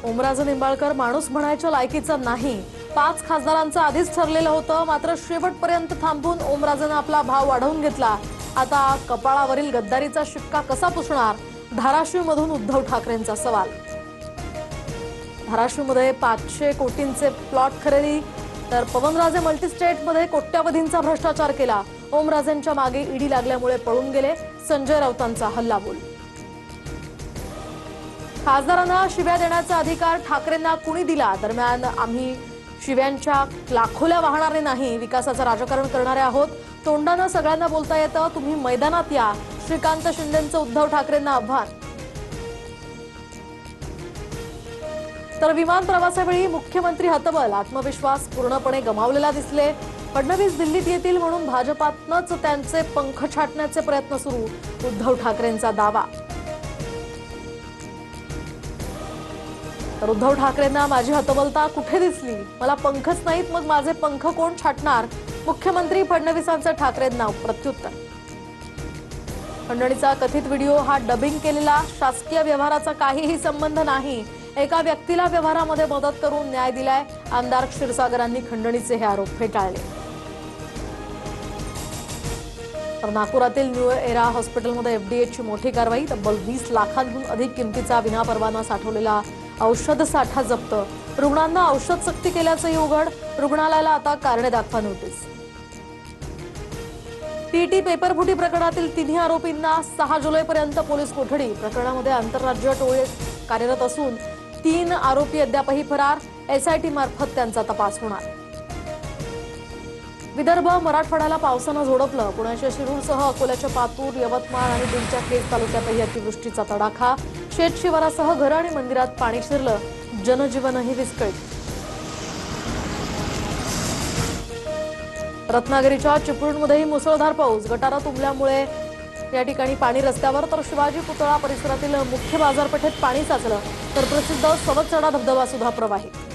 ओमराजे निंबाळकर माणूस म्हणायच्या लायकीचा नाही। 5 खासदारांचं आधीच ठरलेलं होतं, मात्र शेवटपर्यंत थांबून ओमराजेने आपला भाव वाढवून घेतला। आता कपाळावरील गद्दारीचा शिक्का कसा पुसणार? धाराशिवमधून उद्धव ठाकरेंचा सवाल। धाराशिवमध्ये 500 कोटींचे प्लॉट खरेदी, तर पवनराजे मल्टीस्टेटमध्ये कोट्यावधींचा भ्रष्टाचार केला। ओमराजेंच्या मागे ईडी लागल्यामुळे पळून गेले। संजय राऊतांचा हल्लाबोल। खासदारांना शिव्या देण्याचा अधिकार ठाकरेंना कुणी दिला? दरम्यान आम्ही शिव्यांच्या लाखोल्या वाहणारे नाही, विकासाचं राजकारण करणारे आहोत। तोंडानं सगळ्यांना बोलता येतं, तुम्ही मैदानात या। श्रीकांत शिंदेंचं उद्धव ठाकरेंना आव्हान। तर विमान प्रवासावेळी मुख्यमंत्री हतबल, आत्मविश्वास पूर्णपणे गमावलेला दिसले। फडणवीस दिल्लीत येतील म्हणून भाजपातनंच त्यांचे पंख छाटण्याचे प्रयत्न सुरू, उद्धव ठाकरेंचा दावा। तर उद्धव ठाकरेंना माझी हतबलता कुठे दिसली? मला पंखच नाहीत, मग माझे पंख कोण छाटणार? मुख्यमंत्री फडणवीसांचं ठाकरेंना प्रत्युत्तर। खंडणीचा कथित व्हिडिओ हा डबिंग केलेला, शासकीय व्यवहाराचा काहीही संबंध नाही। एका व्यक्तीला व्यवहारामध्ये मदत करून न्याय दिलाय। आमदार क्षीरसागरांनी खंडणीचे हे आरोप फेटाळले। तर नागपुरातील न्यू एरा हॉस्पिटलमध्ये एफडीएची मोठी कारवाई, तब्बल 20 लाखांहून अधिक किमतीचा विनापरवाना साठवलेला औषध साठा जप्त। रुग्णांना औषध सक्ती केल्याचंही उघड, रुग्णालयाला आता कारणे दाखवा नोटीस। टीटी पेपरफुटी प्रकरणातील 3 आरोपींना 6 जुलैपर्यंत पोलीस कोठडी। प्रकरणामध्ये आंतरराज्य टोळे कार्यरत असून 3 आरोपी अद्यापही फरार। एसआयटी मार्फत त्यांचा तपास होणार। विदर्भ मराठवाड्याला पावसानं झोडपलं। पुण्याच्या शिरूरसह अकोल्याच्या पातूर, यवतमाळ आणि बीडच्या केज तालुक्यातही अतिवृष्टीचा तडाखा। शेत शिवारासह घरं आणि मंदिरात पाणी शिरलं, जनजीवनही विस्कळीत। रत्नागिरीच्या चिपळूणमध्येही मुसळधार पाऊस, गटारं तुंबल्यामुळे या ठिकाणी पाणी रस्त्यावर, तर शिवाजी पुतळा परिसरातील मुख्य बाजारपेठेत पाणी साचलं, तर प्रसिद्ध सवतचढा धबधबा सुद्धा प्रवाहित।